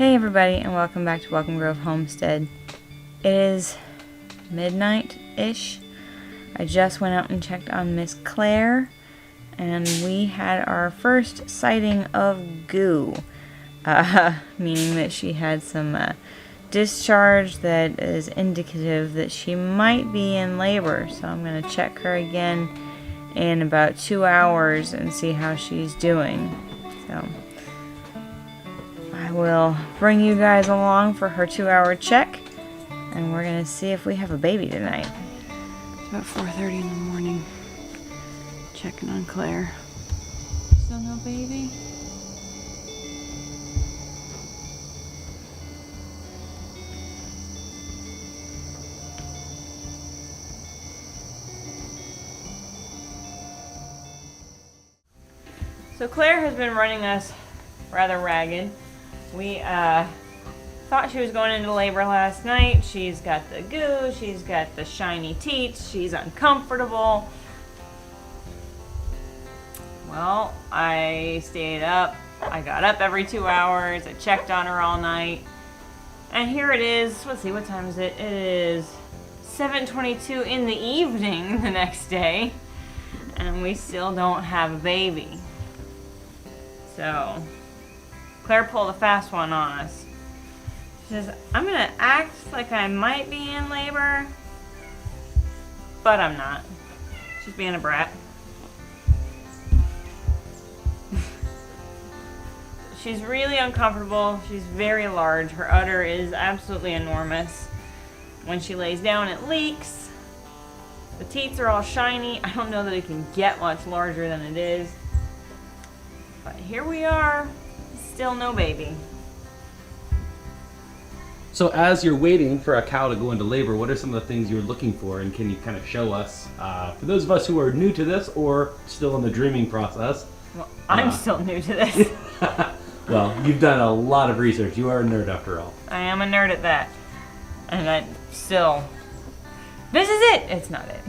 Hey everybody, and welcome back to Welcome Grove Homestead. It is midnight-ish. I just went out and checked on Miss Claire, and we had our first sighting of goo, meaning that she had some discharge that is indicative that she might be in labor. So I'm going to check her again in about 2 hours and see how she's doing. So I will bring you guys along for her 2-hour check, and we're gonna see if we have a baby tonight. It's about 4:30 in the morning. Checking on Claire. Still no baby? So Claire has been running us rather ragged. We thought she was going into labor last night. She's got the goo, she's got the shiny teats, she's uncomfortable. Well, I stayed up. I got up every 2 hours. I checked on her all night. And here it is. Let's see, what time is it? It is 7:22 in the evening the next day. And we still don't have a baby. So Claire pulled a fast one on us. She says, I'm gonna act like I might be in labor, but I'm not. She's being a brat. She's really uncomfortable. She's very large. Her udder is absolutely enormous. When she lays down, it leaks. The teats are all shiny. I don't know that it can get much larger than it is. But here we are. Still no baby. So as you're waiting for a cow to go into labor, what are some of the things you're looking for, and can you kind of show us, for those of us who are new to this or still in the dreaming process? Well, I'm still new to this. Well, you've done a lot of research. You are a nerd after all. I am a nerd at that. And I still... This is it! It's not it.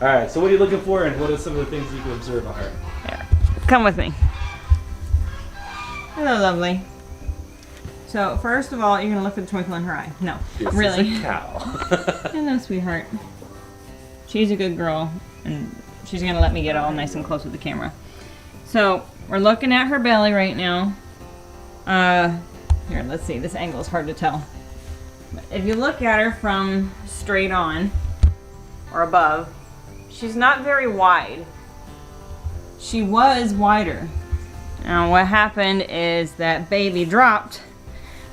Alright, so what are you looking for, and what are some of the things you can observe on her? There. Come with me. Hello, lovely. So, first of all, you're going to look at the twinkle in her eye. No, This really. is a cow. Hello, sweetheart. She's a good girl, and she's going to let me get all nice and close with the camera. So, we're looking at her belly right now. Here, let's see. This angle is hard to tell. But if you look at her from straight on, or above, she's not very wide. She was wider. Now what happened is that baby dropped.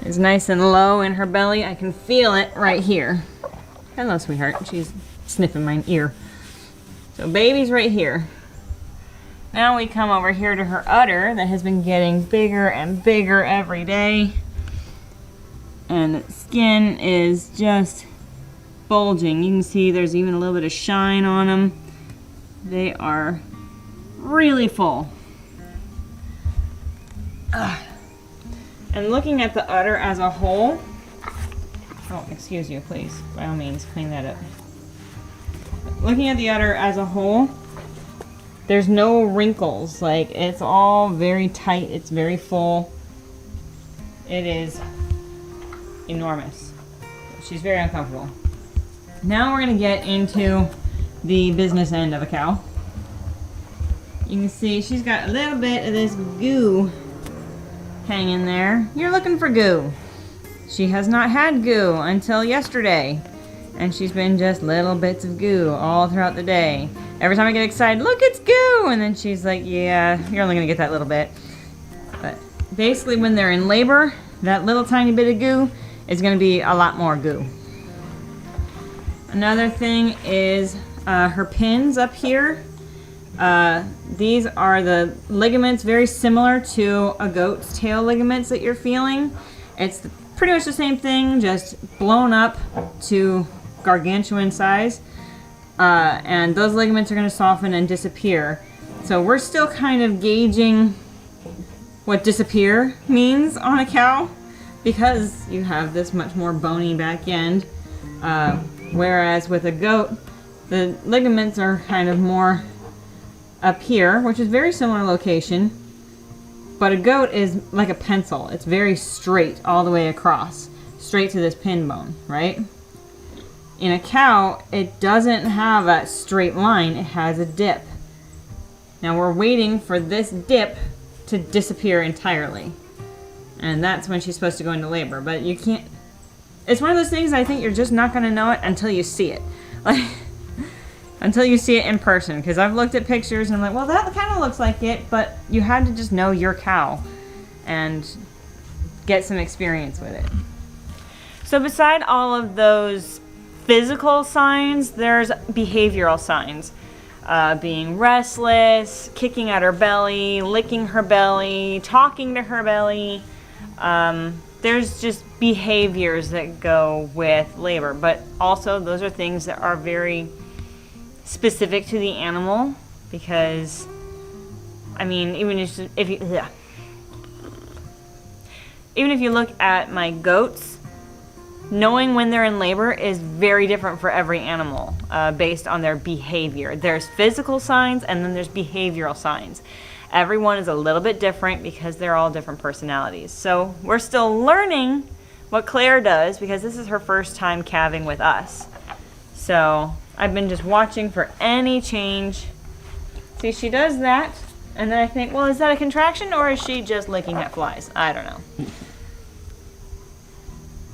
It's nice and low in her belly. I can feel it right here. Hello, sweetheart. She's sniffing my ear. So baby's right here. Now we come over here to her udder that has been getting bigger and bigger every day. And the skin is just bulging. You can see there's even a little bit of shine on them. They are really full. Ugh. And looking at the udder as a whole, oh, excuse you, please, by all means, clean that up. Looking at the udder as a whole, there's no wrinkles. Like, it's all very tight, it's very full. It is enormous. She's very uncomfortable. Now we're gonna get into the business end of a cow. You can see she's got a little bit of this goo hanging there. You're looking for goo. She has not had goo until yesterday. And she's been just little bits of goo all throughout the day. Every time I get excited, look, it's goo! And then she's like, yeah, you're only gonna get that little bit. But basically when they're in labor, that little tiny bit of goo is gonna be a lot more goo. Another thing is her pins up here. These are the ligaments, very similar to a goat's tail ligaments that you're feeling. It's pretty much the same thing, just blown up to gargantuan size. And those ligaments are going to soften and disappear. So we're still kind of gauging what disappear means on a cow, because you have this much more bony back end. Whereas with a goat, the ligaments are kind of more up here, which is very similar location. But a goat is like a pencil. It's very straight all the way across, straight to this pin bone, right? In a cow, it doesn't have a straight line. It has a dip. Now we're waiting for this dip to disappear entirely. And that's when she's supposed to go into labor. But you can't... It's one of those things I think you're just not going to know it until you see it. Like, until you see it in person. Because I've looked at pictures and I'm like, well, that kind of looks like it. But you had to just know your cow and get some experience with it. So beside all of those physical signs, there's behavioral signs. Being restless, kicking at her belly, licking her belly, talking to her belly. There's just behaviors that go with labor, but also those are things that are very specific to the animal, because I mean, even if you look at my goats, knowing when they're in labor is very different for every animal, based on their behavior. There's physical signs and then there's behavioral signs. Everyone is a little bit different because they're all different personalities. So we're still learning what Claire does because this is her first time calving with us. So I've been just watching for any change. See, she does that, and then I think, well, is that a contraction or is she just licking at flies? I don't know.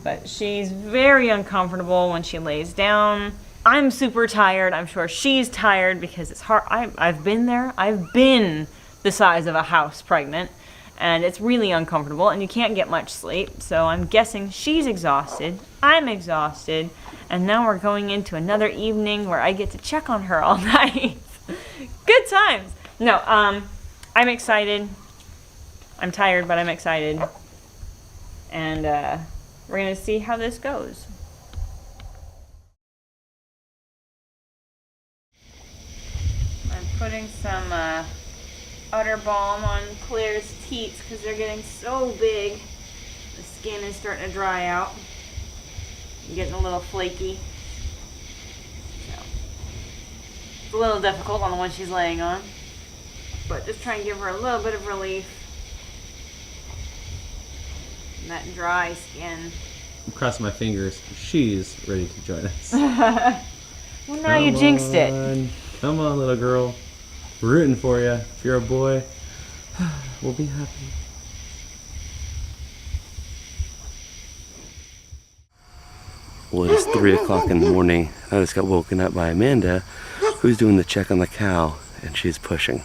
But she's very uncomfortable when she lays down. I'm super tired. I'm sure she's tired because it's hard. I've been there. I've been the size of a house pregnant, and it's really uncomfortable, and you can't get much sleep. So I'm guessing she's exhausted. I'm exhausted. And now we're going into another evening where I get to check on her all night. Good times. No, I'm excited. I'm tired, but I'm excited. And, we're going to see how this goes. I'm putting some udder balm on Claire's teats because they're getting so big. The skin is starting to dry out. I'm getting a little flaky. So, it's a little difficult on the one she's laying on. But just try and give her a little bit of relief. That dry skin. I'm crossing my fingers. She's ready to join us. Well, now you jinxed it. Come on, little girl. We're rooting for you. If you're a boy, we'll be happy. Well, it is 3 o'clock in the morning. I just got woken up by Amanda, who's doing the check on the cow, and she's pushing.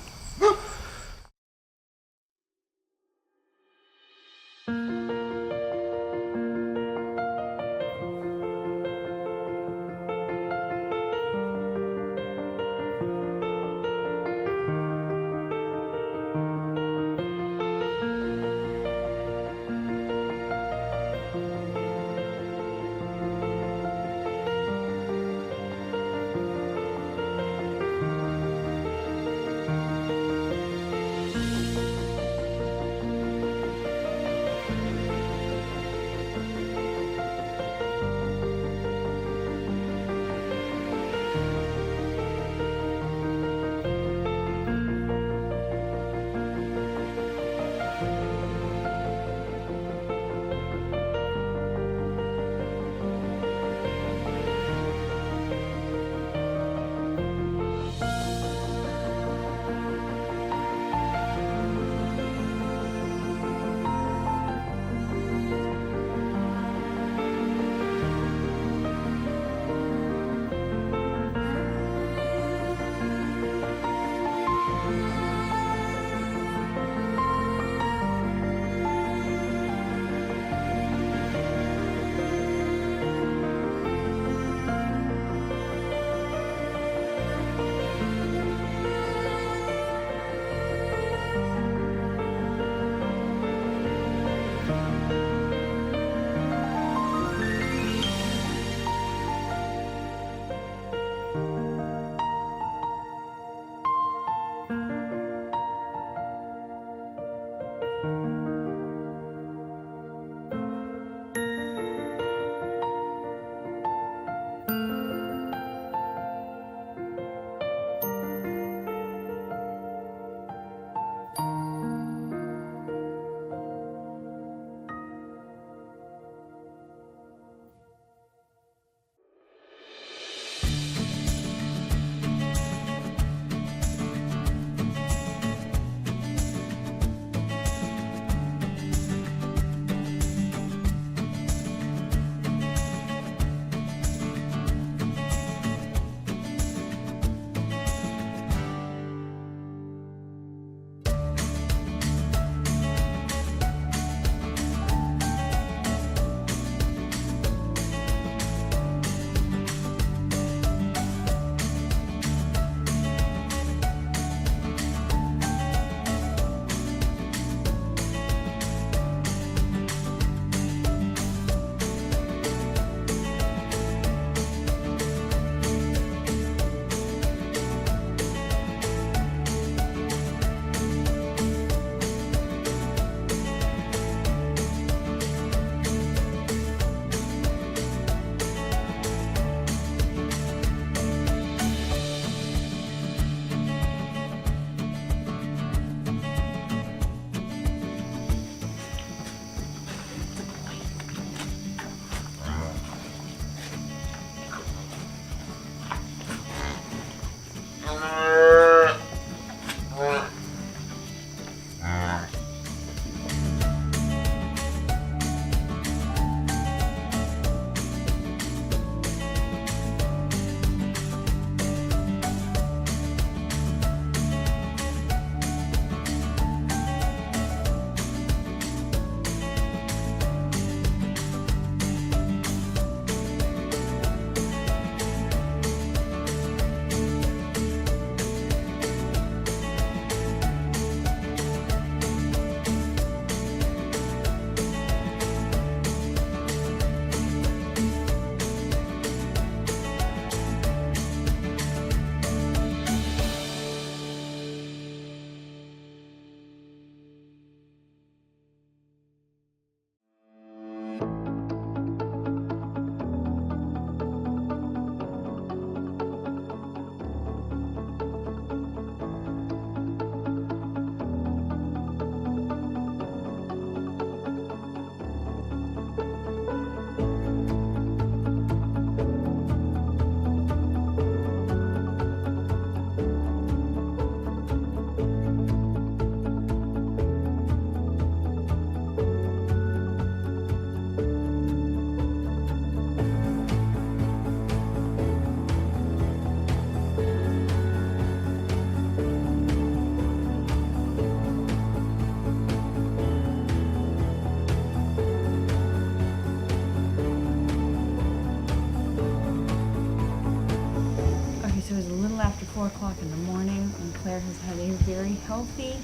4 o'clock in the morning, and Claire has had a very healthy,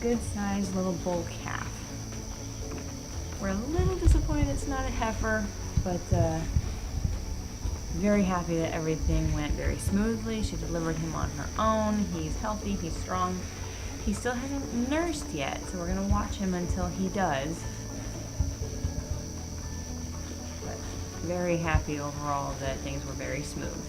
good-sized little bull calf. We're a little disappointed it's not a heifer, but very happy that everything went very smoothly. She delivered him on her own. He's healthy, he's strong. He still hasn't nursed yet, so we're gonna watch him until he does. But very happy overall that things were very smooth.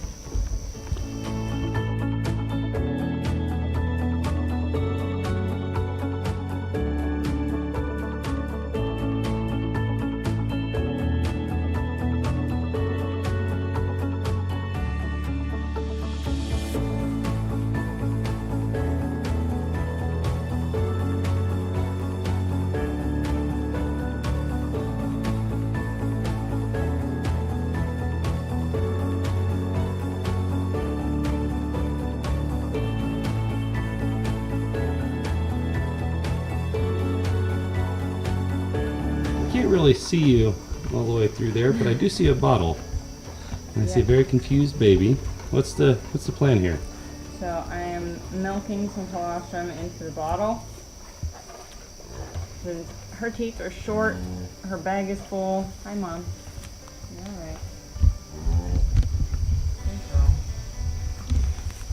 Can't really see you all the way through there, but I do see a bottle. And I see a very confused baby. What's the plan here? So I am milking some colostrum into the bottle. Her teeth are short, her bag is full. Hi, Mom. You alright? Good girl.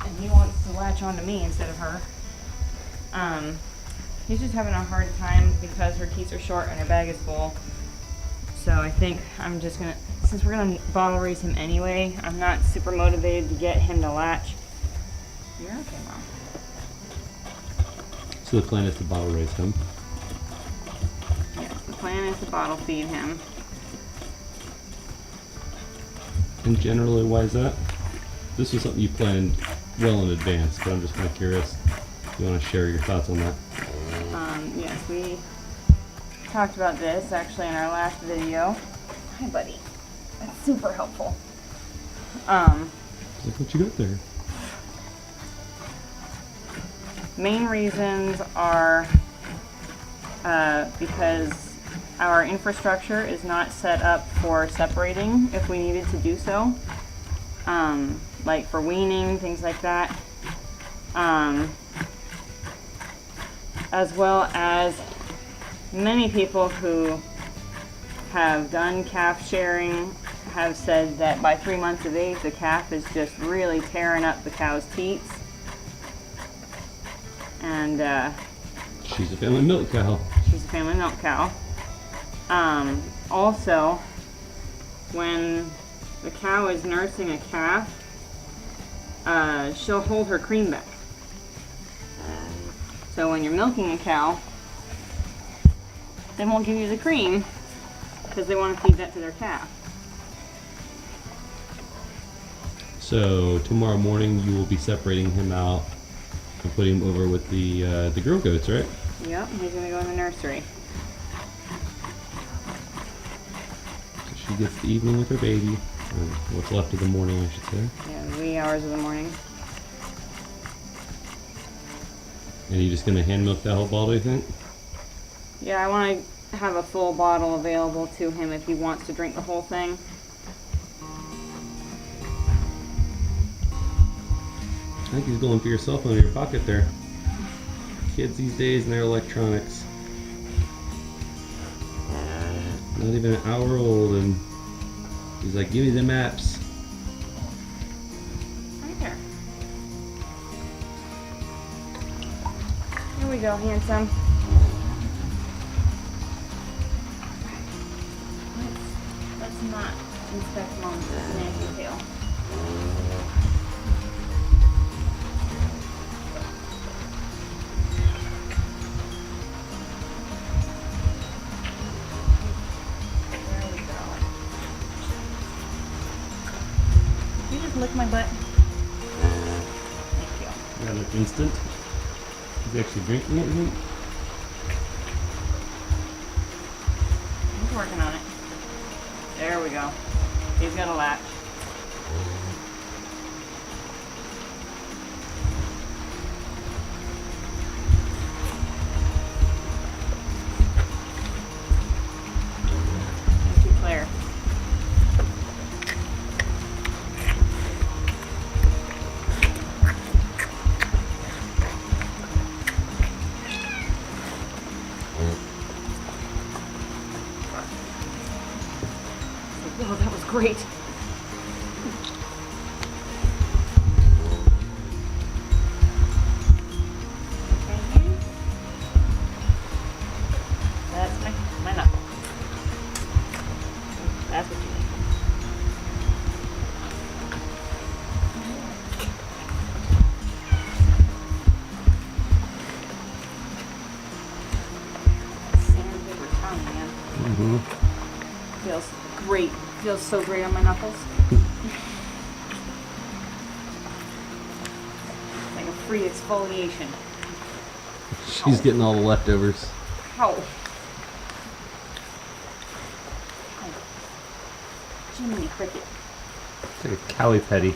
And he wants to latch onto me instead of her. He's just having a hard time because her teeth are short and her bag is full. So I think I'm just gonna, since we're gonna bottle raise him anyway, I'm not super motivated to get him to latch. You're okay, Mom. So the plan is to bottle raise him. Yes, the plan is to bottle feed him. And generally, why is that? This was something you planned well in advance, but I'm just kind of curious. You want to share your thoughts on that? Yes, we talked about this actually in our last video. Hi, buddy. That's super helpful. Like what you got there? Main reasons are because our infrastructure is not set up for separating if we needed to do so. Like for weaning, things like that. As well as many people who have done calf sharing have said that by 3 months of age, the calf is just really tearing up the cow's teats. And She's a family milk cow. she's a family milk cow. Also, when the cow is nursing a calf, she'll hold her cream back. So when you're milking a cow, they won't give you the cream because they want to feed that to their calf. So tomorrow morning you will be separating him out and putting him over with the girl goats, right? Yep, he's gonna go in the nursery. So she gets the evening with her baby, or what's left of the morning, I should say. Yeah, the wee hours of the morning. And you just gonna hand milk that whole bottle, you think? Yeah, I want to have a full bottle available to him if he wants to drink the whole thing. I think he's going for your cell phone in your pocket there. Kids these days and their electronics. Not even an hour old and he's like, give me the maps. Right there. Here we go, handsome. Let's not inspect Mom's nasty tail. There we go. Did you just lick my butt? Thank you. Rather instant. He's actually drinking it, isn't he? He's working on it. There we go. He's got a latch. Thank you, Claire. Oh, that was great. That's my knuckle. That's what you need. Sandpaper tongue, man. Mm-hmm. Feels great. Feels so great on my knuckles. Like a free exfoliation. She's getting all the leftovers. Ow. Jiminy Cricket. It's like a cowie petty.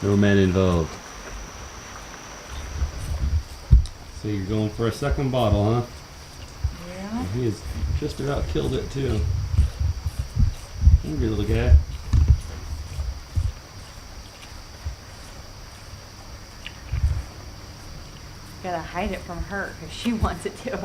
No men involved. So you're going for a second bottle, huh? Yeah. He has just about killed it too. Hungry little guy. Gotta hide it from her because she wants it too.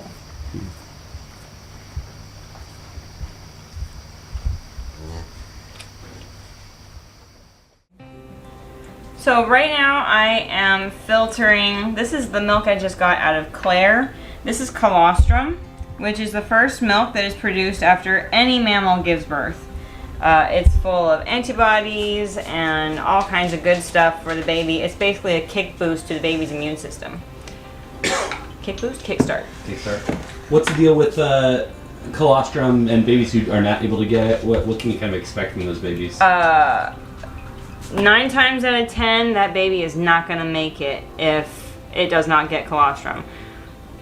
So right now I am filtering, this is the milk I just got out of Claire. This is colostrum, which is the first milk that is produced after any mammal gives birth. It's full of antibodies and all kinds of good stuff for the baby. It's basically a kick boost to the baby's immune system. Kick boost? Kickstart. Kickstart. What's the deal with colostrum and babies who are not able to get it? What can you kind of expect from those babies? 9 times out of 10, that baby is not going to make it if it does not get colostrum.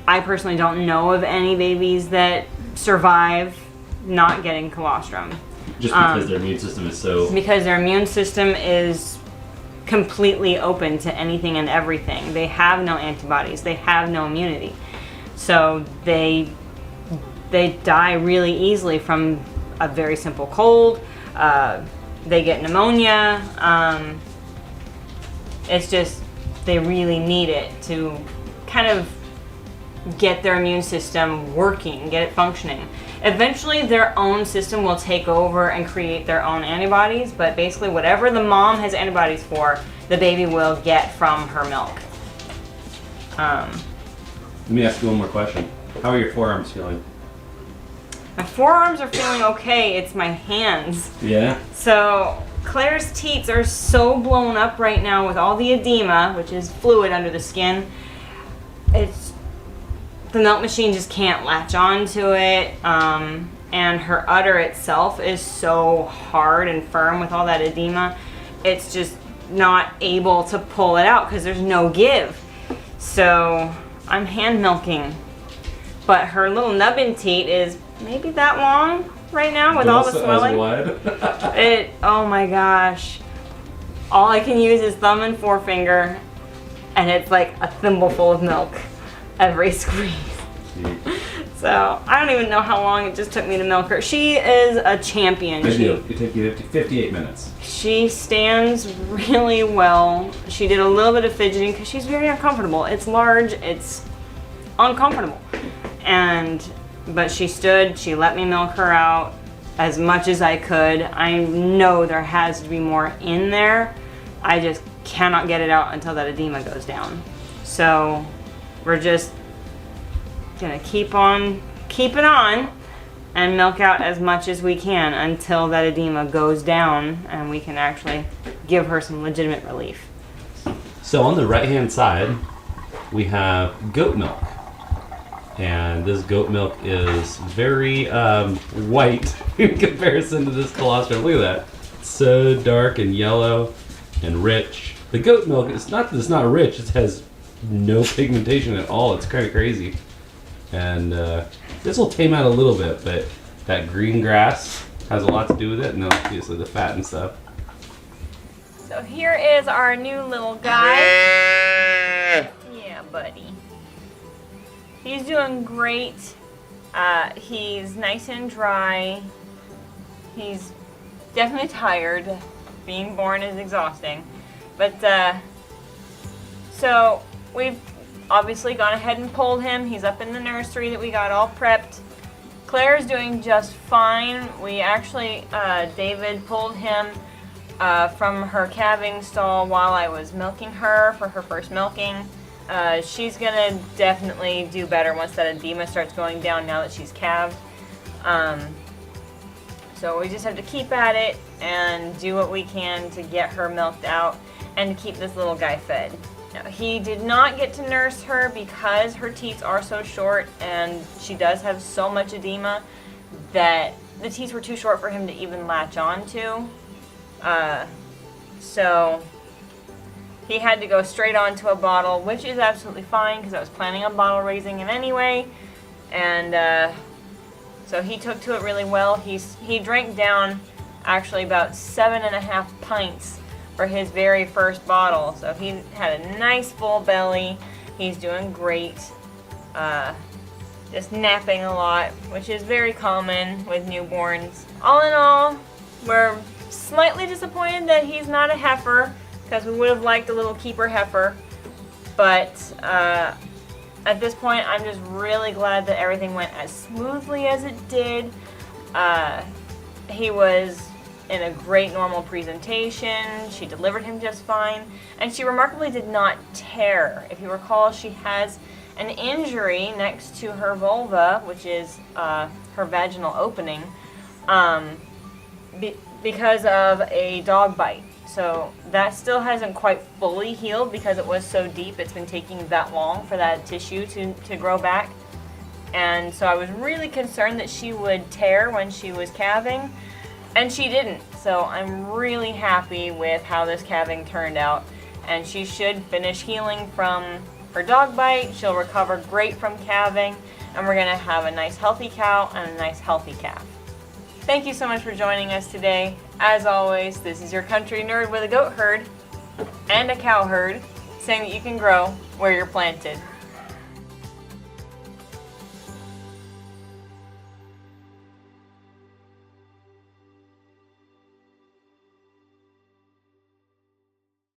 I personally don't know of any babies that survive not getting colostrum. Just because their immune system is so... Because their immune system is completely open to anything and everything. They have no antibodies. They have no immunity. So they die really easily from a very simple cold. They get pneumonia. It's just, they really need it to kind of get their immune system working, get it functioning. Eventually their own system will take over and create their own antibodies, but basically whatever the mom has antibodies for, the baby will get from her milk. Let me ask you one more question. How are your forearms feeling? My forearms are feeling okay, it's my hands. Yeah? So Claire's teats are so blown up right now with all the edema, which is fluid under the skin. The milk machine just can't latch on to it, and her udder itself is so hard and firm with all that edema. It's just not able to pull it out because there's no give. So I'm hand milking, but her little nubbin teat is maybe that long right now with all the swelling. Oh my gosh. All I can use is thumb and forefinger, and it's like a thimbleful of milk every squeeze. So I don't even know how long it just took me to milk her. She is a champion. It took you 58 minutes. She stands really well. She did a little bit of fidgeting because she's very uncomfortable. It's large, it's uncomfortable. But she stood, she let me milk her out as much as I could. I know there has to be more in there. I just cannot get it out until that edema goes down. So we're just gonna keep on keeping on and milk out as much as we can until that edema goes down and we can actually give her some legitimate relief. So on the right hand side we have goat milk, and this goat milk is very white in comparison to this colostrum. Look at that, it's so dark and yellow and rich. The goat milk, it's not that it's not rich, it has no pigmentation at all. It's kind of crazy. And this will tame out a little bit, but that green grass has a lot to do with it, and then obviously the fat and stuff. So here is our new little guy. Yeah, buddy. He's doing great. He's nice and dry. He's definitely tired. Being born is exhausting. But, so we've obviously gone ahead and pulled him. He's up in the nursery that we got all prepped. Claire's doing just fine. We actually, David pulled him from her calving stall while I was milking her for her first milking. She's gonna definitely do better once that edema starts going down now that she's calved. So we just have to keep at it and do what we can to get her milked out and to keep this little guy fed. Now, he did not get to nurse her because her teats are so short and she does have so much edema that the teats were too short for him to even latch on to. So he had to go straight onto a bottle, which is absolutely fine because I was planning on bottle raising him anyway. And so he took to it really well. He drank down actually about 7.5 pints for his very first bottle. So he had a nice full belly. He's doing great. Just napping a lot, which is very common with newborns. All in all, we're slightly disappointed that he's not a heifer because we would have liked a little keeper heifer. But at this point, I'm just really glad that everything went as smoothly as it did. He was in a great normal presentation. She delivered him just fine. And she remarkably did not tear. If you recall, she has an injury next to her vulva, which is her vaginal opening, because of a dog bite. So that still hasn't quite fully healed because it was so deep. It's been taking that long for that tissue to grow back. And so I was really concerned that she would tear when she was calving, and she didn't. So I'm really happy with how this calving turned out. And she should finish healing from her dog bite. She'll recover great from calving, and we're gonna have a nice healthy cow and a nice healthy calf. Thank you so much for joining us today. As always, this is your country nerd with a goat herd and a cow herd, saying that you can grow where you're planted.